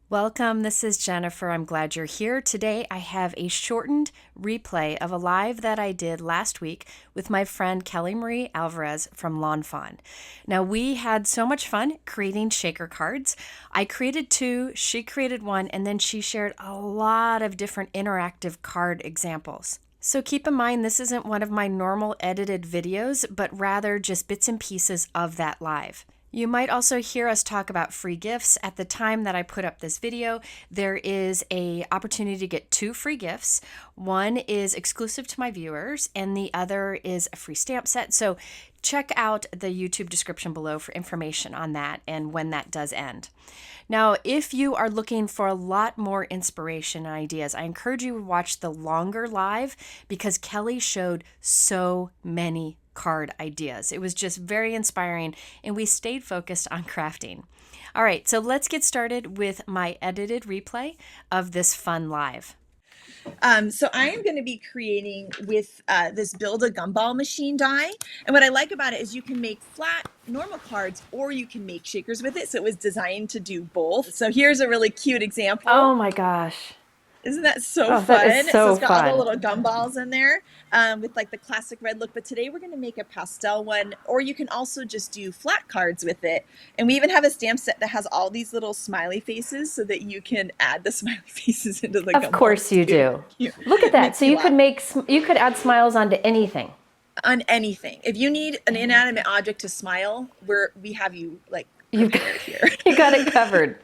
Welcome, this is Jennifer. I'm glad you're here. Today I have a shortened replay of a live that I did last week with my friend Kelly Marie Alvarez from Fawn. Now we had so much fun creating shaker cards. I created two, she created one, and then she shared a lot of different interactive card examples. So keep in mind this isn't one of my normal edited videos, but rather just bits and pieces of that live. You might also hear us talk about free gifts. At the time that I put up this video, there is an opportunity to get 2 free gifts. One is exclusive to my viewers, and the other is a free stamp set. So check out the YouTube description below for information on that and when that does end. Now, if you are looking for a lot more inspiration and ideas, I encourage you to watch the longer live because Kelly showed so many card ideas. It was just very inspiring and we stayed focused on crafting. All right, so let's get started with my edited replay of this fun live. So I am going to be creating with this Build-a-Gumball machine die. And what I like about it is you can make flat normal cards or you can make shakers with it. So it was designed to do both. So here's a really cute example. Oh my gosh. Isn't that so fun? That is so it's got fun. all the little gumballs in there with like the classic red look. But today we're going to make a pastel one, or you can also just do flat cards with it. And we even have a stamp set that has all these little smiley faces so that you can add the smiley faces into the gumballs. Of course you do. Look at that. So you could add smiles onto anything. On anything. If you need an inanimate object to smile, we have you like prepared here. You got it covered.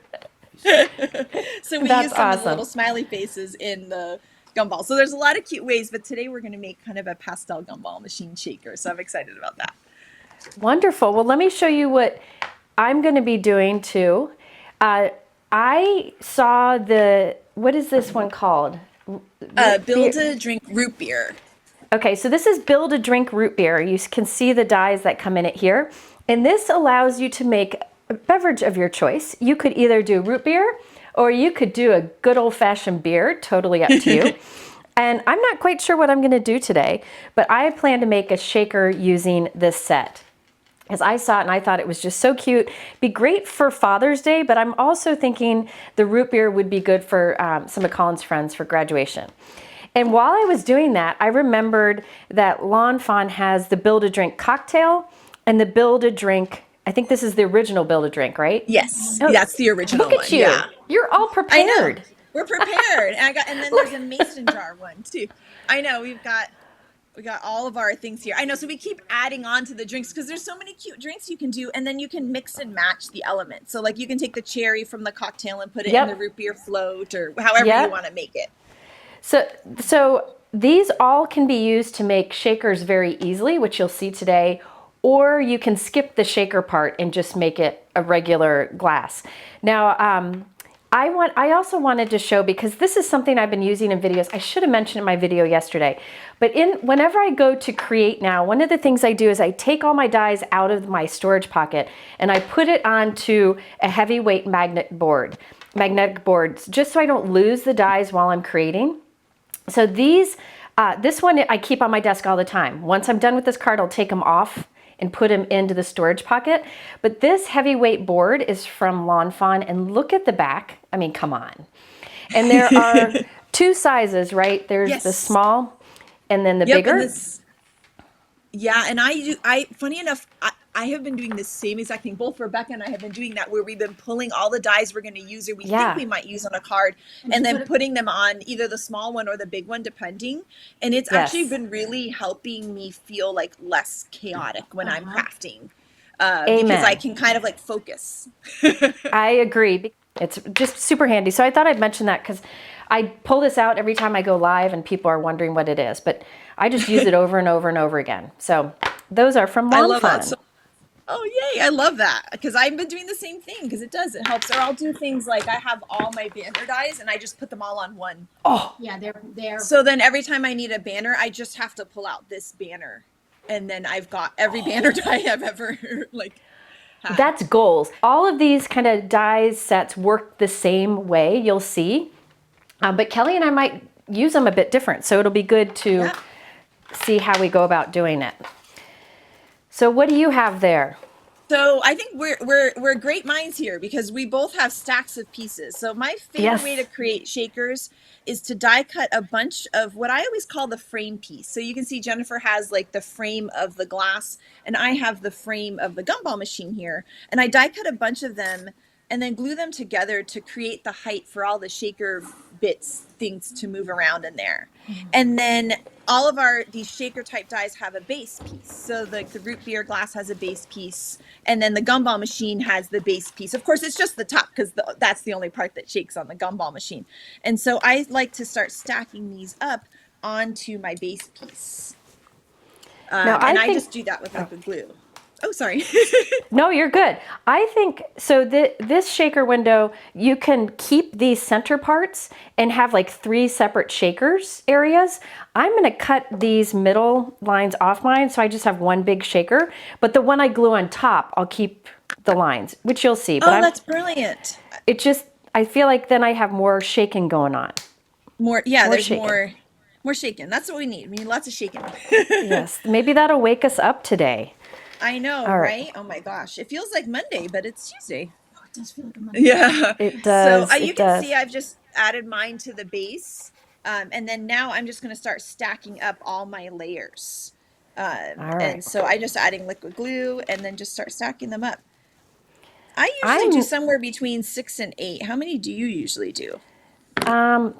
So we use some of the little smiley faces in the gumball. So there's a lot of cute ways, but today we're going to make kind of a pastel gumball machine shaker. So I'm excited about that. Wonderful. Well, let me show you what I'm going to be doing too. I saw what is this one called? Build-a-Drink root beer. Okay, so this is Build-a-Drink root beer. You can see the dyes that come in it here. And this allows you to make a beverage of your choice. You could either do root beer or you could do a good old-fashioned beer, totally up to you. And I'm not quite sure what I'm gonna do today, but I plan to make a shaker using this set. As I saw it and I thought it was just so cute. Be great for Father's Day, but I'm also thinking the root beer would be good for some of Colin's friends for graduation. And while I was doing that, I remembered that Fawn has the Build-a-Drink cocktail and the Build-a-Drink, I think this is the original Build-a-Drink, right? Yes, that's the original one. Look at you. Yeah. You're all prepared. I know. We're prepared. And then there's a mason jar one too. I know, we got all of our things here. I know, so we keep adding on to the drinks because there's so many cute drinks you can do, and then you can mix and match the elements. So like you can take the cherry from the cocktail and put it in the root beer float or however you want to make it. So these all can be used to make shakers very easily, which you'll see today, or you can skip the shaker part and just make it a regular glass. Now, I also wanted to show, because this is something I've been using in videos. I should have mentioned in my video yesterday, but whenever I go to create now, one of the things I do is I take all my dies out of my storage pocket and I put it onto a heavyweight magnetic boards, just so I don't lose the dies while I'm creating. So this one I keep on my desk all the time. Once I'm done with this card, I'll take them off and put them into the storage pocket. But this heavyweight board is from Fawn, and look at the back. I mean, come on. And there are 2 sizes, right? There's the small and then the bigger. And funny enough, I have been doing the same exact thing. Both Rebecca and I have been doing that, where we've been pulling all the dies we're going to use or we think we might use on a card and then putting them on either the small one or the big one, depending. And it's actually been really helping me feel like less chaotic when I'm crafting because I can kind of like focus. I agree. It's just super handy. So I thought I'd mention that because I pull this out every time I go live and people are wondering what it is, but I just use it over and over and over again. So those are from Fawn. That. Oh, yay. I love that because I've been doing the same thing because it helps. Or I'll do things like I have all my banner dies and I just put them all on one. Oh, yeah, they're. So then every time I need a banner, I just have to pull out this banner. And then I've got every banner die I've ever had. That's goals. All of these kind of dies sets work the same way, you'll see. But Kelly and I might use them a bit different. So it'll be good to see how we go about doing it. So what do you have there? So I think we're great minds here because we both have stacks of pieces. So my favorite way to create shakers is to die cut a bunch of what I always call the frame piece. So you can see Jennifer has like the frame of the glass and I have the frame of the gumball machine here. And I die cut a bunch of them and then glue them together to create the height for all the shaker bits, things to move around in there. And then all of these shaker type dies have a base piece. So the root beer glass has a base piece, and then the gumball machine has the base piece. Of course, it's just the top because that's the only part that shakes on the gumball machine. And so I like to start stacking these up onto my base piece. And I just do that with liquid glue. Oh, sorry. No, you're good. I think, so this shaker window, you can keep these center parts and have like 3 separate shakers areas. I'm going to cut these middle lines off mine, so I just have one big shaker. But the one I glue on top, I'll keep the lines, which you'll see. But that's brilliant. It just, I feel like then I have more shaking going on. There's more shaking. That's what we need. We need lots of shaking. Yes, maybe that'll wake us up today. I know, right? Oh my gosh. It feels like Monday, but it's Tuesday. Oh, it does feel like a Monday. Yeah. It does. So you can see I've just added mine to the base. And then now I'm just going to start stacking up all my layers. And so I'm just adding liquid glue and then just start stacking them up. I usually do somewhere between 6 and 8. How many do you usually do? 5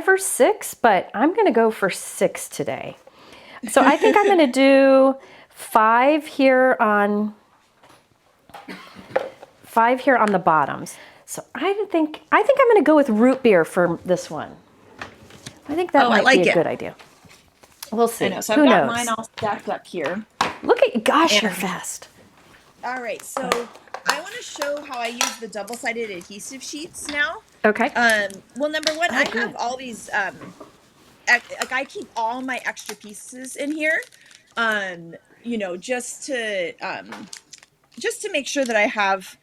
or 6, but I'm going to go for 6 today. So I think I'm going to do 5 here on the bottoms. So I think I'm going to go with root beer for this one. I think that might be a good idea. We'll see. I know. So I've got mine all stacked up here. Look at, gosh, you're fast. All right. So I want to show how I use the double-sided adhesive sheets now. Okay. Well, number one, I have all these, like I keep all my extra pieces in here. You know, just to make sure that I have,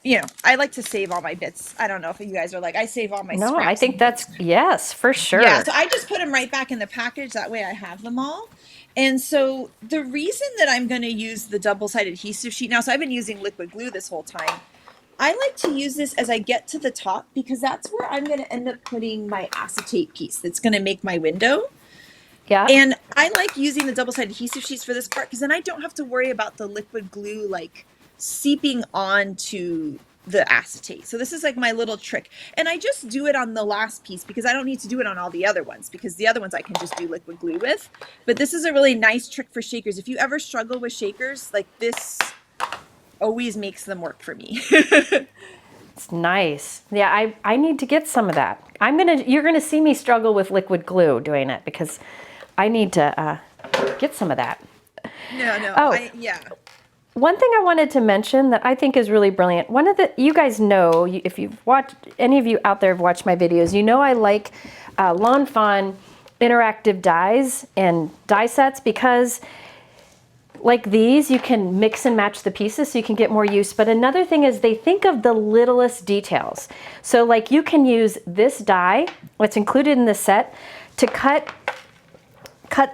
you know, I like to save all my bits. I don't know if you guys are like, I save all my scraps. No, I think that's, yes, for sure. Yeah, so I just put them right back in the package. That way I have them all. And so the reason that I'm going to use the double-sided adhesive sheet now, so I've been using liquid glue this whole time. I like to use this as I get to the top because that's where I'm going to end up putting my acetate piece that's going to make my window. Yeah. And I like using the double-sided adhesive sheets for this part because then I don't have to worry about the liquid glue like seeping onto the acetate. So this is like my little trick. And I just do it on the last piece because I don't need to do it on all the other ones because the other ones I can just do liquid glue with. But this is a really nice trick for shakers. If you ever struggle with shakers, like this always makes them work for me. It's nice. Yeah, I need to get some of that. You're gonna see me struggle with liquid glue doing it because I need to get some of that. Yeah. One thing I wanted to mention that I think is really brilliant. You guys know, if you've watched, any of you out there have watched my videos, you know I like Lawn Fawn interactive dies and die sets because like these, you can mix and match the pieces so you can get more use. But another thing is they think of the littlest details. So like you can use this die, what's included in the set, to cut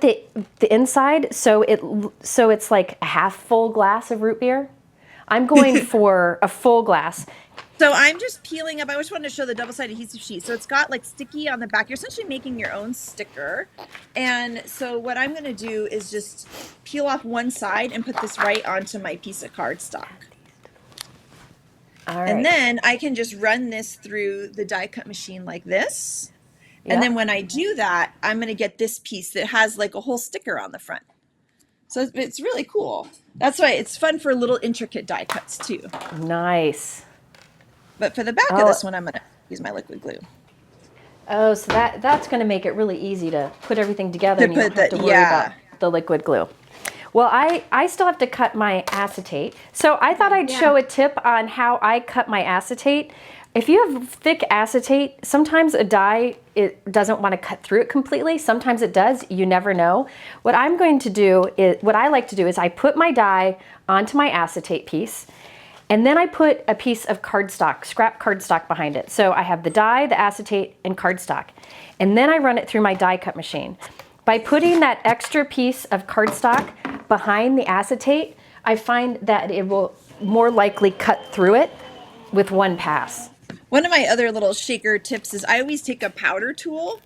the inside so it's like a half full glass of root beer. I'm going for a full glass. So I'm just peeling up. I just wanted to show the double-sided adhesive sheet. So it's got like sticky on the back. You're essentially making your own sticker. And so what I'm going to do is just peel off one side and put this right onto my piece of cardstock. All right. And then I can just run this through the die cut machine like this. And then when I do that, I'm going to get this piece that has like a whole sticker on the front. So it's really cool. That's why it's fun for little intricate die cuts too. Nice. But for the back of this one, I'm going to use my liquid glue. Oh, so that's going to make it really easy to put everything together and you don't have to worry about the liquid glue. Well, I still have to cut my acetate. So I thought I'd show a tip on how I cut my acetate. If you have thick acetate, sometimes a die, it doesn't want to cut through it completely. Sometimes it does. You never know. What I like to do is I put my die onto my acetate piece, and then I put a piece of cardstock, scrap cardstock behind it. So I have the die, the acetate, and cardstock. And then I run it through my die cut machine. By putting that extra piece of cardstock behind the acetate, I find that it will more likely cut through it with one pass. One of my other little shaker tips is I always take a powder tool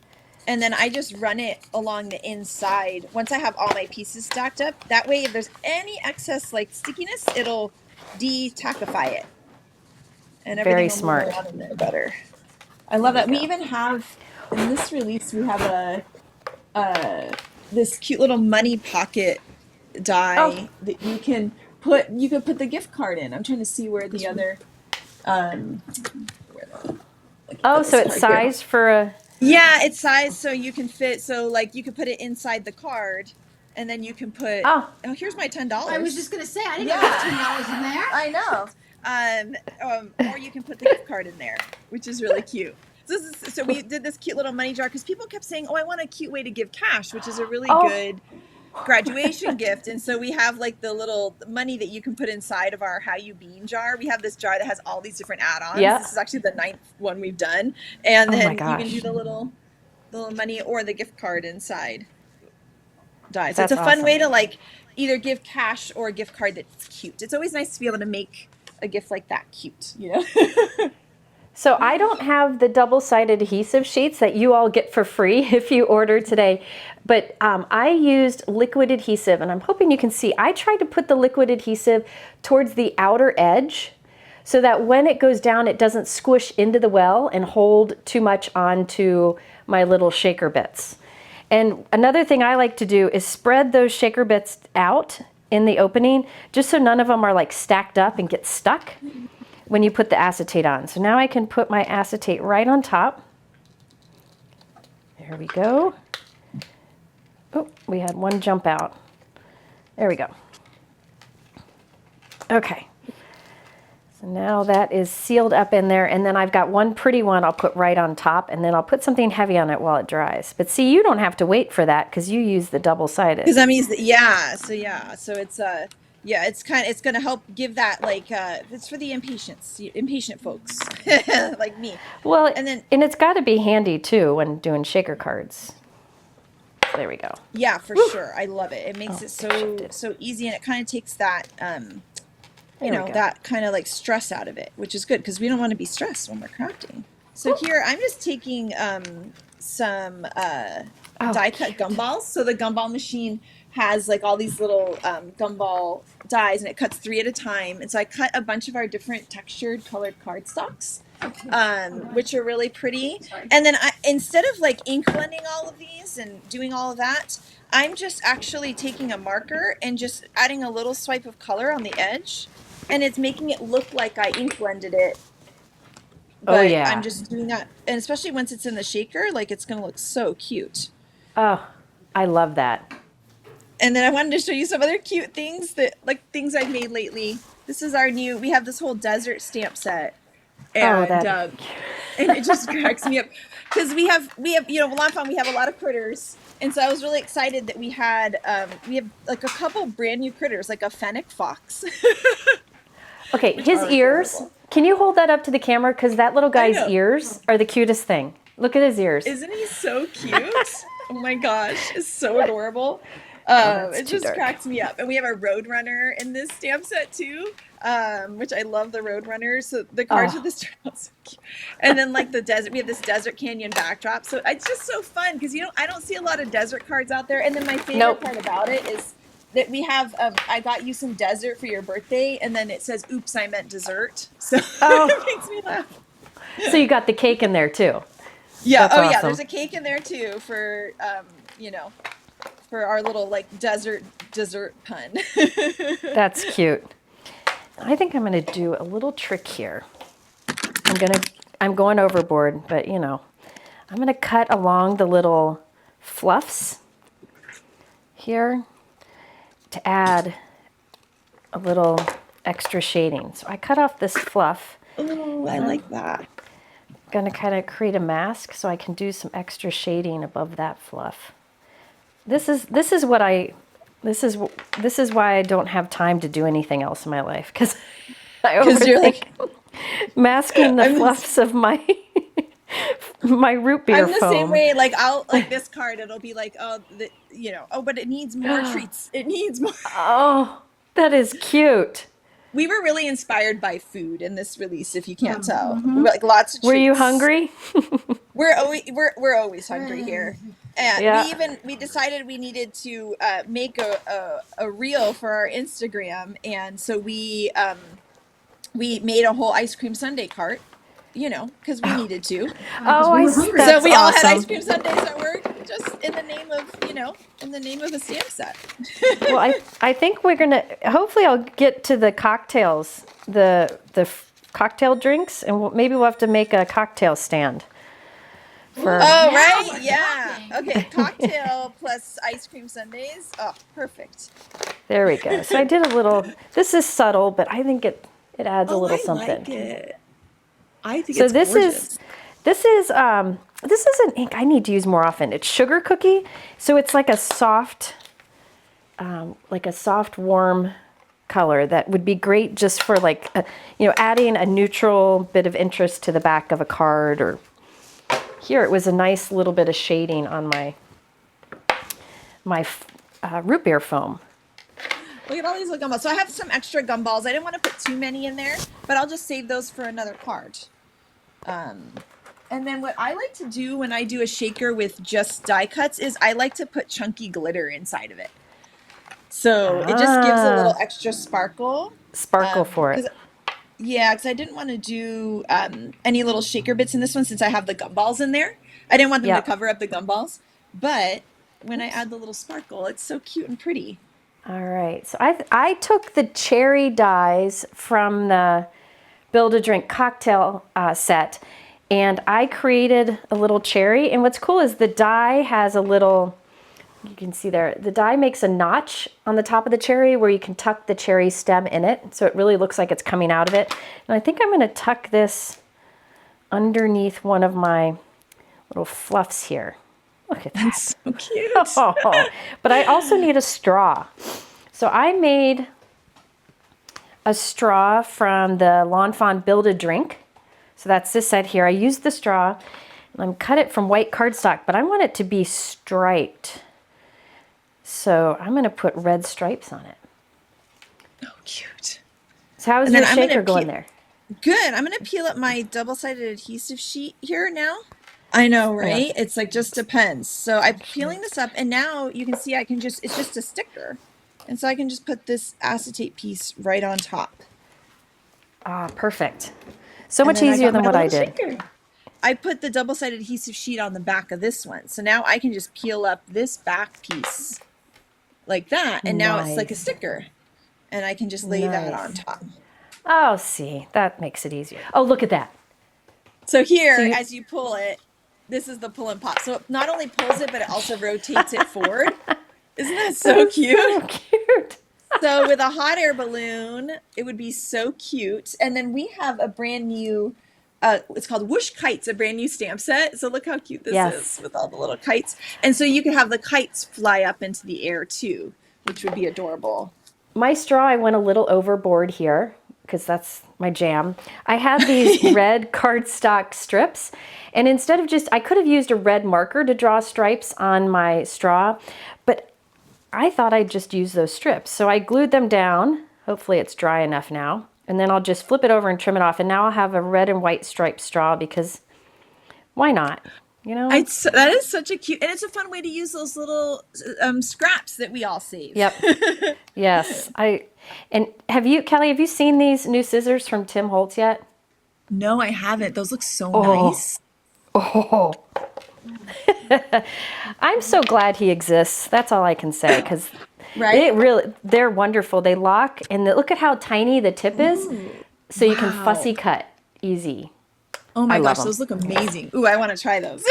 and then I just run it along the inside once I have all my pieces stacked up. That way, if there's any excess like stickiness, it'll de-tackify it. And everything Very will smart. move around in there better. I love that. We even have, in this release, we have this cute little money pocket die that you can put the gift card in. I'm trying to see where the other so it's sized for a... Yeah, it's sized so you can fit, so like you can put it inside the card and then you can put here's my $10. I was just gonna say I didn't have $10 in there. I know. Or you can put the gift card in there, which is really cute. So we did this cute little money jar because people kept saying, "Oh, I want a cute way to give cash," which is a really good graduation gift. And so we have like the little money that you can put inside of our How You Bean jar. We have this jar that has all these different add-ons. Yep. This is actually the 9th one we've done. And then you can do the little money or the gift card inside die. So it's a fun way to like either give cash or a gift card that's cute. It's always nice to be able to make a gift like that cute, you know? So I don't have the double-sided adhesive sheets that you all get for free if you order today, but I used liquid adhesive, and I'm hoping you can see. I tried to put the liquid adhesive towards the outer edge so that when it goes down, it doesn't squish into the well and hold too much onto my little shaker bits. And another thing I like to do is spread those shaker bits out in the opening, just so none of them are like stacked up and get stuck when you put the acetate on. So now I can put my acetate right on top. There we go. Oh, we had one jump out. There we go. Okay. So now that is sealed up in there, and then I've got one pretty one I'll put right on top, and then I'll put something heavy on it while it dries. But see, you don't have to wait for that because you use the double-sided. Because I mean, so it's it's going to help give that it's for the impatient folks like me. Well, and it's got to be handy too when doing shaker cards. There we go. Yeah, for sure. I love it. It makes it so easy, and it kind of takes that that kind of like stress out of it, which is good because we don't want to be stressed when we're crafting. So here I'm just taking some die cut gumballs. So the gumball machine has like all these little gumball dies, and it cuts 3 at a time. And so I cut a bunch of our different textured colored cardstocks, which are really pretty. And then instead of like ink blending all of these and doing all of that, I'm just actually taking a marker and just adding a little swipe of color on the edge, and it's making it look like I ink blended it. But I'm just doing that, and especially once it's in the shaker, like it's going to look so cute. Oh, I love that. And then I wanted to show you some other cute things things I've made lately. This is we have this whole desert stamp set. And, and it just cracks me up because we have Lawn Fawn, we have a lot of critters. And so I was really excited that we have like a couple brand new critters, like a fennec fox. Okay, his ears. Adorable. Can you hold that up to the camera? Because that little guy's ears are the cutest thing. Look at his ears. Isn't he so cute? Oh my gosh, it's so adorable. It just cracks me up. And we have a Roadrunner in this stamp set too, which I love the Roadrunners. So the cards with this are so cute. And then like the desert, we have this desert canyon backdrop. So it's just so fun because I don't see a lot of desert cards out there. And then my favorite part about it is that we have, I got you some desert for your birthday, and then it says, "Oops, I meant dessert." So it makes me laugh. So you got the cake in there too. Yeah. That's awesome. Yeah. There's a cake in there too for, for our little like dessert pun. That's cute. I think I'm going to do a little trick here. I'm going overboard, but I'm going to cut along the little fluffs here to add a little extra shading. So I cut off this fluff. Oh, I like that. I'm going to kind of create a mask so I can do some extra shading above that fluff. This is why I don't have time to do anything else in my life, because you're like masking the fluffs of my my root beer foam. I'm the same way. Like I'll like this card. It'll be like, but it needs more treats. It needs more. Oh, that is cute. We were really inspired by food in this release, if you can't tell. Like lots of treats. Were you hungry? We're always hungry here. And Yeah. we decided we needed to make a reel for our Instagram, and so we made a whole ice cream sundae cart, because we needed to. Oh, we I were hungry. that's So we all had awesome. ice cream sundaes at work, just in the name of, a stamp set. Well, I think we're gonna. Hopefully, I'll get to the cocktails, the cocktail drinks, and maybe we'll have to make a cocktail stand. For Oh, Yeah, right? like Yeah. cocktail. Okay, cocktail plus ice cream sundaes. Oh, perfect. there we go. So I did a little. This is subtle, but I think it adds a Oh, little I something. like it. I think So it's this gorgeous. is an ink I need to use more often. It's sugar cookie, so it's like a soft warm color that would be great just for like adding a neutral bit of interest to the back of a card. Or here it was a nice little bit of shading on my root beer foam. Look at all these little gumballs. So I have some extra gumballs. I didn't want to put too many in there, but I'll just save those for another card. And then what I like to do when I do a shaker with just die cuts is I like to put chunky glitter inside of it. So it just gives a little extra sparkle. Sparkle for it. Yeah, because I didn't want to do any little shaker bits in this one since I have the gumballs in there. I didn't want them to cover up the gumballs. But when I add the little sparkle, it's so cute and pretty. All right, so I took the cherry dies from the Build-A-Drink cocktail set, and I created a little cherry. And what's cool is the die has a little, you can see there, the die makes a notch on the top of the cherry where you can tuck the cherry stem in it. So it really looks like it's coming out of it. And I think I'm going to tuck this underneath one of my little fluffs here. Look at that. That's so cute. Oh, but I also need a straw. So I made a straw from the Lawn Fawn Build-A-Drink. So that's this set here. I used the straw and I'm cut it from white cardstock, but I want it to be striped. So I'm going to put red stripes on it. Oh, cute. So how is your shaker going there? Good. I'm going to peel up my double-sided adhesive sheet here now. I know, right? Yeah. It's like just depends. So I'm peeling this up, and now you can see it's just a sticker. And so I can just put this acetate piece right on top. Ah, perfect. So much easier than what I did. Shaker. I put the double-sided adhesive sheet on the back of this one. So now I can just peel up this back piece like that. And now it's like a sticker. And I can just lay that on top. Oh, see, that makes it easier. Oh, look at that. So here, as you pull it, this is the pull and pop. So it not only pulls it, but it also rotates it forward. Isn't that so cute? So cute. So with a hot air balloon, it would be so cute. And then we have a brand new, it's called Whoosh Kites, a brand new stamp set. So look how cute this is with all the little kites. And so you can have the kites fly up into the air too, which would be adorable. My straw, I went a little overboard here because that's my jam. I had these red cardstock strips, and instead of I could have used a red marker to draw stripes on my straw, but I thought I'd just use those strips. So I glued them down. Hopefully it's dry enough now. And then I'll just flip it over and trim it off. And now I'll have a red and white striped straw because why not? You know? That is such a cute, and it's a fun way to use those little scraps that we all save. Yep. Yes. And Kelly, have you seen these new scissors from Tim Holtz yet? No, I haven't. Those look so nice. Oh. I'm so glad he exists. That's all I can say, because they're wonderful. They lock, and look at how tiny the tip is, so you can fussy cut easy. Oh my gosh, those look amazing. Ooh, I want to try those.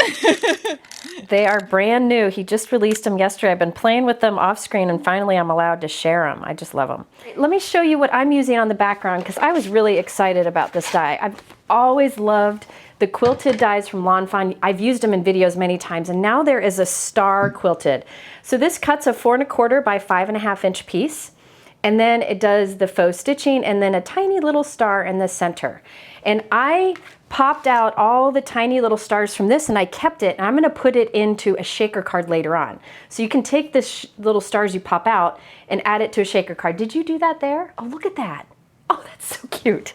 They are brand new. He just released them yesterday. I've been playing with them off screen, and finally I'm allowed to share them. I just love them. Let me show you what I'm using on the background, because I was really excited about this die. I've always loved the quilted dies from Lawn Fawn. I've used them in videos many times, and now there is a star quilted. So this cuts a 4 1/4 by 5 1/2 inch piece, and then it does the faux stitching and then a tiny little star in the center. And I popped out all the tiny little stars from this, and I kept it, and I'm going to put it into a shaker card later on. So you can take this little stars you pop out and add it to a shaker card. Did you do that there? Oh, look at that. Oh, that's so cute.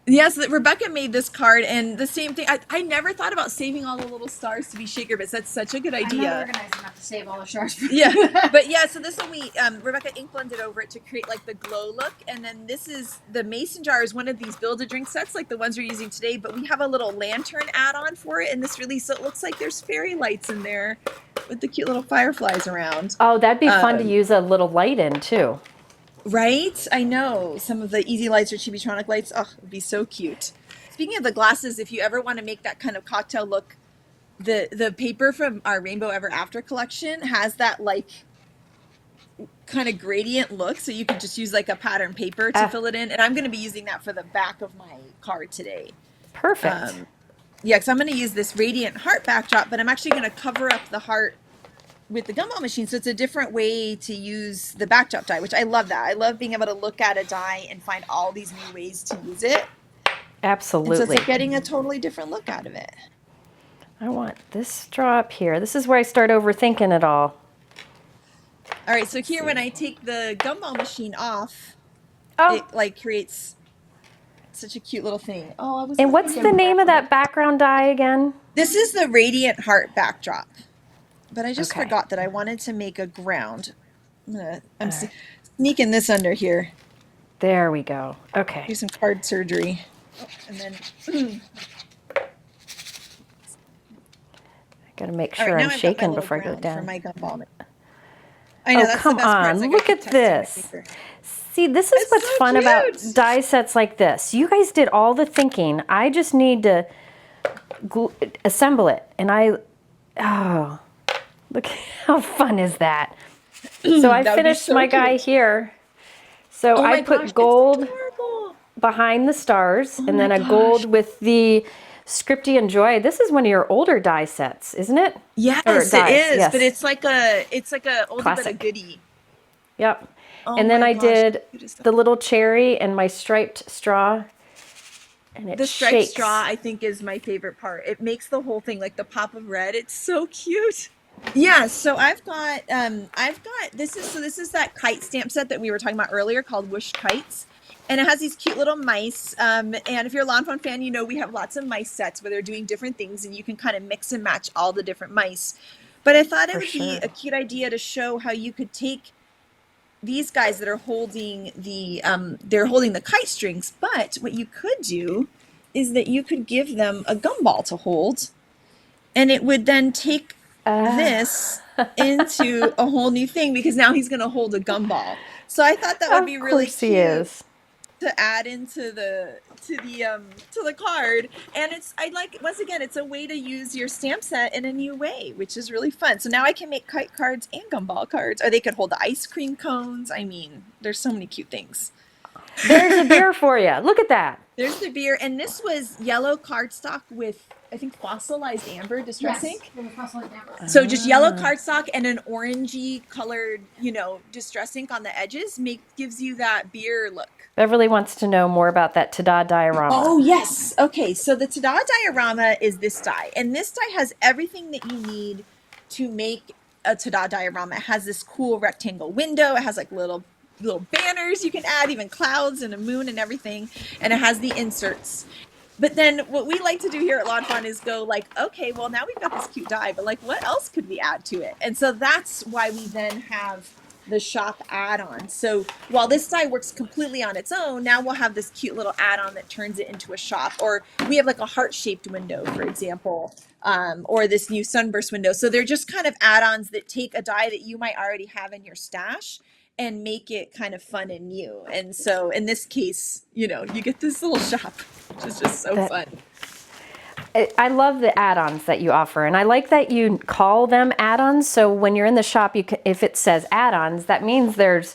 Yes, Rebecca made this card, and the same thing. I never thought about saving all the little stars to be shaker bits. That's such a good idea. I'm not organized enough to save all the stars. Yeah, but yeah, so this one Rebecca ink blended over it to create like the glow look, and then this is the mason jar is one of these Build-A-Drink sets like the ones we're using today, but we have a little lantern add-on for it in this release, so it looks like there's fairy lights in there with the cute little fireflies around. Oh, that'd be fun to use a little light in too. Right? I know. Some of the easy lights or Chibitronic lights. Oh, it'd be so cute. Speaking of the glasses, if you ever want to make that kind of cocktail look, the paper from our Rainbow Ever After collection has that like kind of gradient look, so you can just use like a pattern paper to fill it in. And I'm going to be using that for the back of my card today. Perfect. Yeah, because I'm going to use this radiant heart backdrop, but I'm actually going to cover up the heart with the gumball machine, so it's a different way to use the backdrop die, which I love that. I love being able to look at a die and find all these new ways to use it. Absolutely. And so it's like getting a totally different look out of it. I want this straw up here. This is where I start overthinking it all. All right, so here when I take the gumball machine off, it like creates such a cute little thing. Oh, I was. And what's the name of that background die again? This is the Radiant Heart backdrop. But I just forgot that I wanted to make a ground. I'm sneaking this under here. There we go. Okay. Do some card surgery. Oh, and then I got to make sure I'm shaking before I go down. For my gumball. I know, that's come the best on. Part. Look at this. See, this is what's so fun about die sets like this. You guys did all the thinking. I just need to assemble it. And look how fun is that? So I finished my guy here. So I put gold behind the stars and then a gold with the Scripty and Joy. This is one of your older die sets, isn't it? Yes, it is. Yes. But it's like a oldie but a goodie. Yep. Oh and then I did the little cherry and my striped straw. And the striped straw, I think, is my favorite part. It makes the whole thing like the pop of red. It's so cute. Yeah, so I've got this is that kite stamp set that we were talking about earlier called Whoosh Kites. And it has these cute little mice. And if you're a Lawn Fawn fan, you know we have lots of mice sets where they're doing different things and you can kind of mix and match all the different mice. But I thought it would be a cute idea to show how you could take these guys that are holding the kite strings, but what you could do is that you could give them a gumball to hold, and it would then take this into a whole new thing because now he's going to hold a gumball. So I thought that would be really cute to add into the card, and once again it's a way to use your stamp set in a new way, which is really fun. So now I can make kite cards and gumball cards, or they could hold the ice cream cones. I mean, there's so many cute things. There's a beer for you. Look at that. There's the beer, and this was yellow cardstock with, I think, fossilized amber distress ink. So just yellow cardstock and an orangey colored, distress ink on the edges gives you that beer look. Beverly wants to know more about that Ta-Da diorama. Oh, yes. Okay, so the Ta-Da diorama is this die, and this die has everything that you need to make a Ta-Da diorama. It has this cool rectangle window. It has like little banners you can add, even clouds and a moon and everything, and it has the inserts. But then what we like to do here at Lawn Fawn is go like, okay, well now we've got this cute die, but like what else could we add to it? And so that's why we then have the shop add-on. So while this die works completely on its own, now we'll have this cute little add-on that turns it into a shop. Or we have like a heart-shaped window, for example, or this new sunburst window. So they're just kind of add-ons that take a die that you might already have in your stash and make it kind of fun and new. And so in this case, you get this little shop, which is just so fun. I love the add-ons that you offer, and I like that you call them add-ons. So when you're in the shop, if it says add-ons, that means there's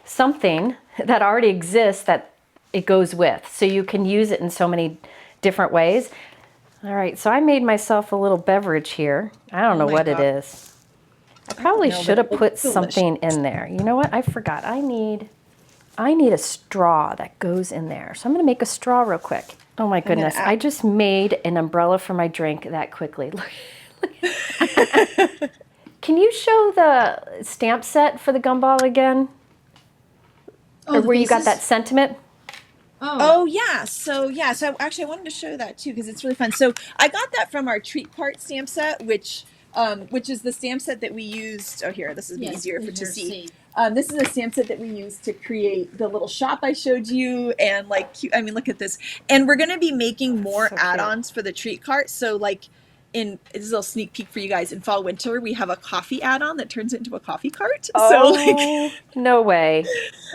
something that already exists that it goes with. So you can use it in so many different ways. All right, so I made myself a little beverage here. I don't know what it is. I probably should have put something in there. You know what? I forgot. I need a straw that goes in there. So I'm going to make a straw real quick. Oh my goodness. I just made an umbrella for my drink that quickly. Look. Can you show the stamp set for the gumball again? Or where you got that sentiment? Oh yeah. So yeah. So actually, I wanted to show that too because it's really fun. So I got that from our treat cart stamp set, which is the stamp set that we used. Oh, here, this is easier for to see. This is a stamp set that we used to create the little shop I showed you, and like, I mean, look at this. And we're gonna be making more add-ons for the treat cart. So like, this is a little sneak peek for you guys. In fall winter, we have a coffee add-on that turns into a coffee cart. Oh, so like, no way!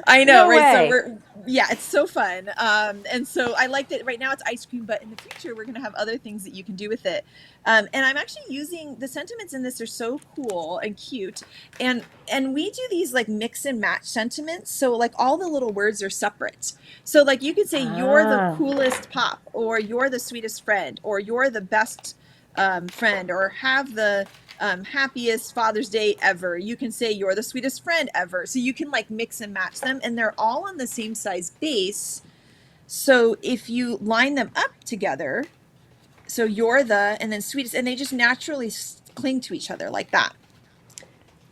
I know, no right? Way. So yeah, it's so fun. And so I like that right now it's ice cream, but in the future we're gonna have other things that you can do with it. And I'm actually using the sentiments in this are so cool and cute. And we do these like mix and match sentiments. So like all the little words are separate. So like you could say you're the coolest pop, or you're the sweetest friend, or you're the best friend, or have the happiest Father's Day ever. You can say you're the sweetest friend ever. So you can like mix and match them, and they're all on the same size base. So if you line them up together, so you're the, and then sweetest, and they just naturally cling to each other like that.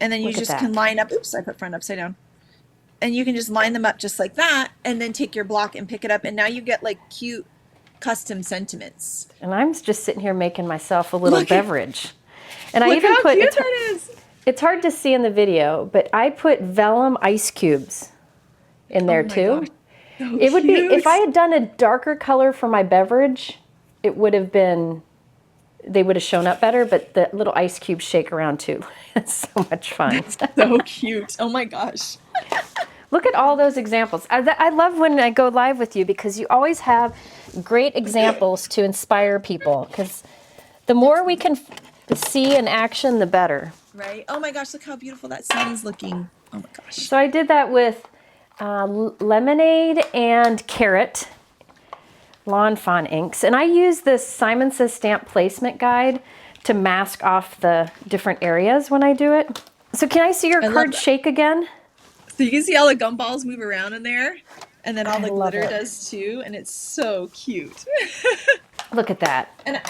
And then you just can line up, oops, I put front upside down. And you can just line them up just like that, and then take your block and pick it up. And now you get like cute custom sentiments. And I'm just sitting here making myself a little beverage. And I Look even how put, cute that is. It's hard to see in the video, but I put vellum ice cubes in there too. So it would be, if I had done a darker color for my beverage, it would have been, they would have shown up better, but the little ice cubes shake around too. It's so much fun. That's so cute. Oh my gosh. Look at all those examples. I love when I go live with you because you always have great examples to inspire people, because the more we can see in action, the better. Right? Oh my gosh, look how beautiful that sun is looking. Oh my gosh. So I did that with lemonade and carrot Lawn Fawn inks. And I use this Simon Says Stamp Placement Guide to mask off the different areas when I do it. So can I see your card shake again? So you can see all the gumballs move around in there, and then all the glitter does too, and it's so cute. Look at that. And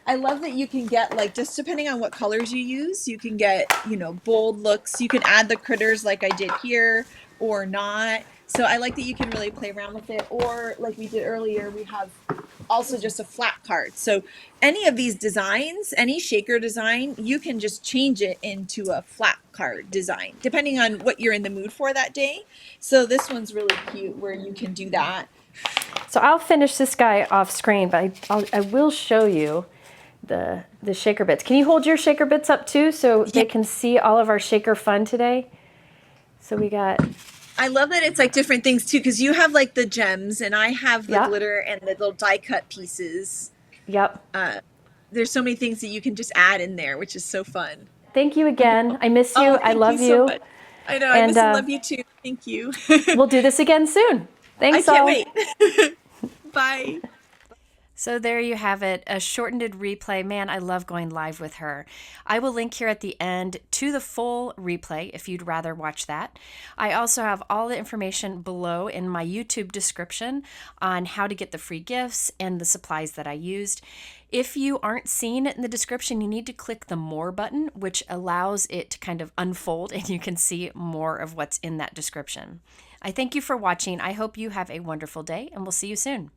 I love that you can get, like, just depending on what colors you use, you can get, you know, bold looks. You can add the critters like I did here or not. So I like that you can really play around with it. Or like we did earlier, we have also just a flat card. So any of these designs, any shaker design, you can just change it into a flat card design, depending on what you're in the mood for that day. So this one's really cute where you can do that. So I'll finish this guy off screen, but I will show you the shaker bits. Can you hold your shaker bits up too so they can see all of our shaker fun today? So we got... I love that it's like different things too, because you have like the gems and I have the glitter and the little die cut pieces. Yep. There's so many things that you can just add in there, which is so fun. Thank you again. I miss you. I love you. So much. I know. I miss and love you too. Thank you. We'll do this again soon. Thanks. I can't wait. Bye. So there you have it, a shortened replay. Man, I love going live with her. I will link here at the end to the full replay if you'd rather watch that. I also have all the information below in my YouTube description on how to get the free gifts and the supplies that I used. If you aren't seeing it in the description, you need to click the More button, which allows it to kind of unfold and you can see more of what's in that description. I thank you for watching. I hope you have a wonderful day and we'll see you soon.